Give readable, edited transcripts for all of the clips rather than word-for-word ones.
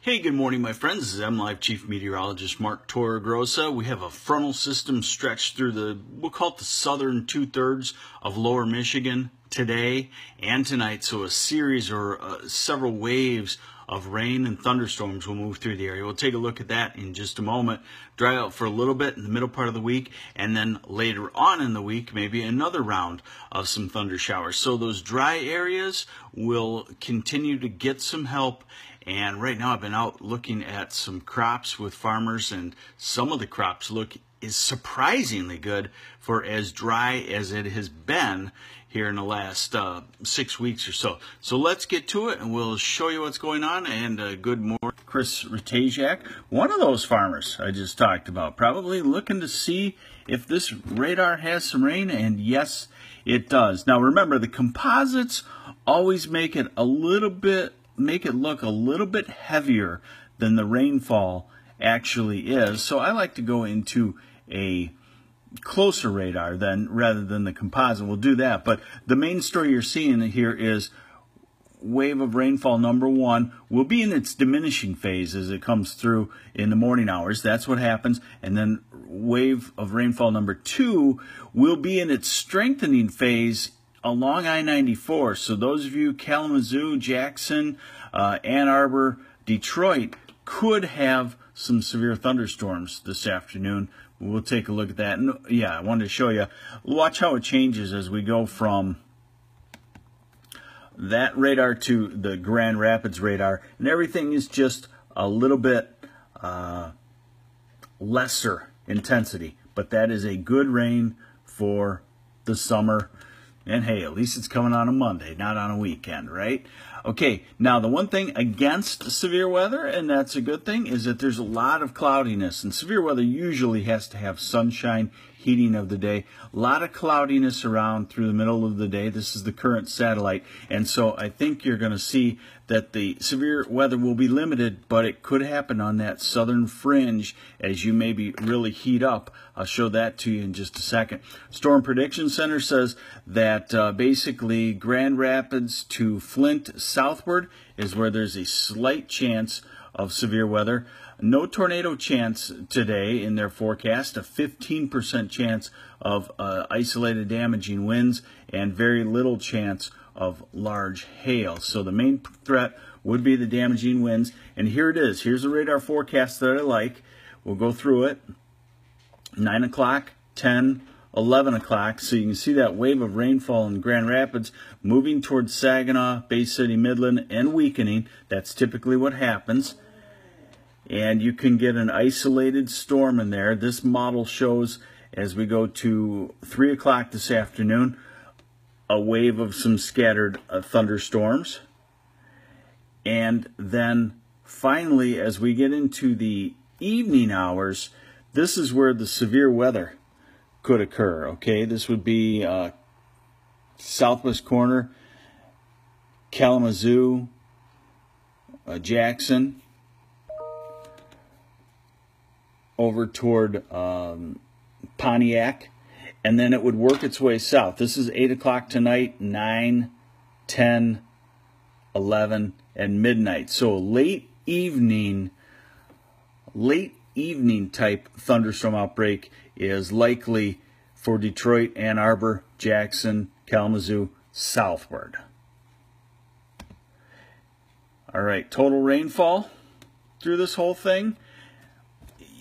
Hey, good morning, my friends. This is MLive Chief Meteorologist Mark Torregrossa. We have a frontal system stretched through we'll call it the southern two-thirds of lower Michigan today and tonight. So a series or several waves of rain and thunderstorms will move through the area. We'll take a look at that in just a moment. Dry out for a little bit in the middle part of the week, and then later on in the week, maybe another round of some thunder showers. So those dry areas will continue to get some help. And right now I've been out looking at some crops with farmers, and some of the crops is surprisingly good for as dry as it has been here in the last 6 weeks or so. So let's get to it, and we'll show you what's going on. And good morning, Chris Ratajak, one of those farmers I just talked about, probably looking to see if this radar has some rain, and yes, it does. Now remember, the composites always make it look a little bit heavier than the rainfall actually is. So I like to go into a closer radar rather than the composite. We'll do that. But the main story you're seeing here is wave of rainfall number 1 will be in its diminishing phase as it comes through in the morning hours. That's what happens. And then wave of rainfall number 2 will be in its strengthening phase along I-94. So those of you, Kalamazoo, Jackson, Ann Arbor, Detroit, could have some severe thunderstorms this afternoon. We'll take a look at that. And yeah, I wanted to show you. Watch how it changes as we go from that radar to the Grand Rapids radar. And everything is just a little bit lesser intensity. But that is a good rain for the summer. And hey, at least it's coming on a Monday, not on a weekend, right? Okay, now the one thing against severe weather, and that's a good thing, is that there's a lot of cloudiness. And severe weather usually has to have sunshine, heating of the day. A lot of cloudiness around through the middle of the day. This is the current satellite. And so I think you're going to see that the severe weather will be limited, but it could happen on that southern fringe as you maybe really heat up. I'll show that to you in just a second. Storm Prediction Center says that basically Grand Rapids to Flint southward is where there's a slight chance of severe weather. No tornado chance today in their forecast, a 15% chance of isolated damaging winds, and very little chance of large hail. So the main threat would be the damaging winds. And here it is. Here's the radar forecast that I like. We'll go through it. 9 o'clock, 10, 11 o'clock. So you can see that wave of rainfall in Grand Rapids moving towards Saginaw, Bay City, Midland, and weakening. That's typically what happens. And you can get an isolated storm in there. This model shows, as we go to 3 o'clock this afternoon, a wave of some scattered thunderstorms. And then finally, as we get into the evening hours, this is where the severe weather could occur. Okay, this would be southwest corner, Kalamazoo, Jackson, over toward Pontiac, and then it would work its way south. This is 8 o'clock tonight, 9, 10, 11, and midnight. So late evening type thunderstorm outbreak is likely for Detroit, Ann Arbor, Jackson, Kalamazoo, southward. All right, total rainfall through this whole thing.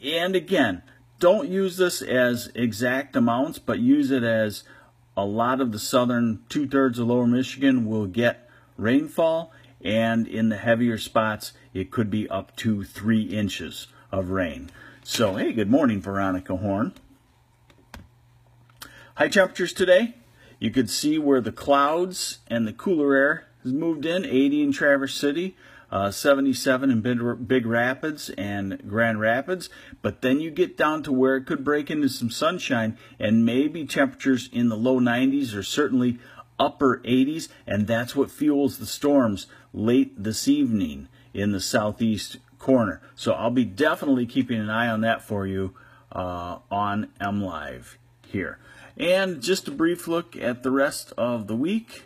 And again, don't use this as exact amounts, but use it as a lot of the southern two-thirds of lower Michigan will get rainfall, and in the heavier spots, it could be up to 3 inches of rain. So, hey, good morning, Veronica Horn. High temperatures today. You could see where the clouds and the cooler air has moved in. 80 in Traverse City. 77 in Big Rapids and Grand Rapids, but then you get down to where it could break into some sunshine and maybe temperatures in the low 90s or certainly upper 80s, and that's what fuels the storms late this evening in the southeast corner. So I'll be definitely keeping an eye on that for you on MLive here. And just a brief look at the rest of the week.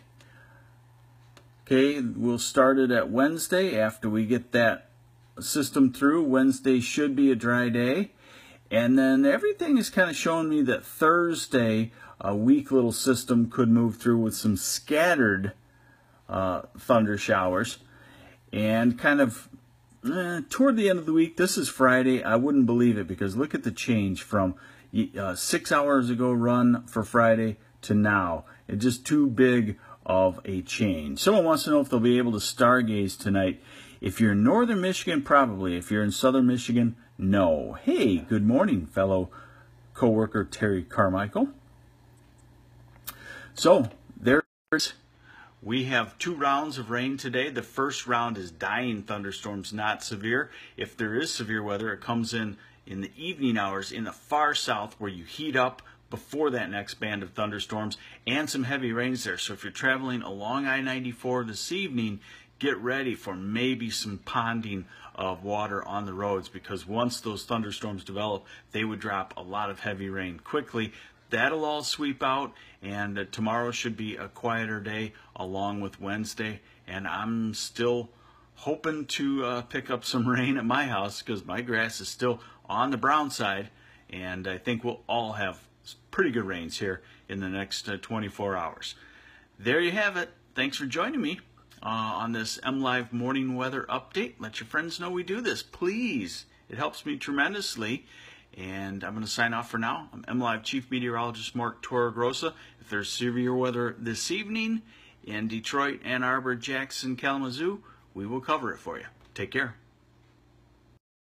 Okay, we'll start it at Wednesday after we get that system through. Wednesday should be a dry day. And then everything is kind of showing me that Thursday, a weak little system could move through with some scattered thunder showers. And kind of toward the end of the week, this is Friday, I wouldn't believe it, because look at the change from 6 hours ago run for Friday to now. It's just too big of a change. Someone wants to know if they'll be able to stargaze tonight. If you're in northern Michigan, probably. If you're in southern Michigan, no. Hey, good morning, fellow coworker Terry Carmichael. So, we have 2 rounds of rain today. The first round is dying thunderstorms, not severe. If there is severe weather, it comes in the evening hours in the far south, where you heat up before that next band of thunderstorms, and some heavy rains there. So if you're traveling along I-94 this evening, get ready for maybe some ponding of water on the roads, because once those thunderstorms develop, they would drop a lot of heavy rain quickly. That'll all sweep out, and tomorrow should be a quieter day along with Wednesday. And I'm still hoping to pick up some rain at my house, because my grass is still on the brown side, and I think we'll all have pretty good rains here in the next 24 hours. There you have it. Thanks for joining me on this MLive morning weather update. Let your friends know we do this, please. It helps me tremendously. And I'm going to sign off for now. I'm MLive Chief Meteorologist Mark Torregrossa. If there's severe weather this evening in Detroit, Ann Arbor, Jackson, Kalamazoo, we will cover it for you. Take care.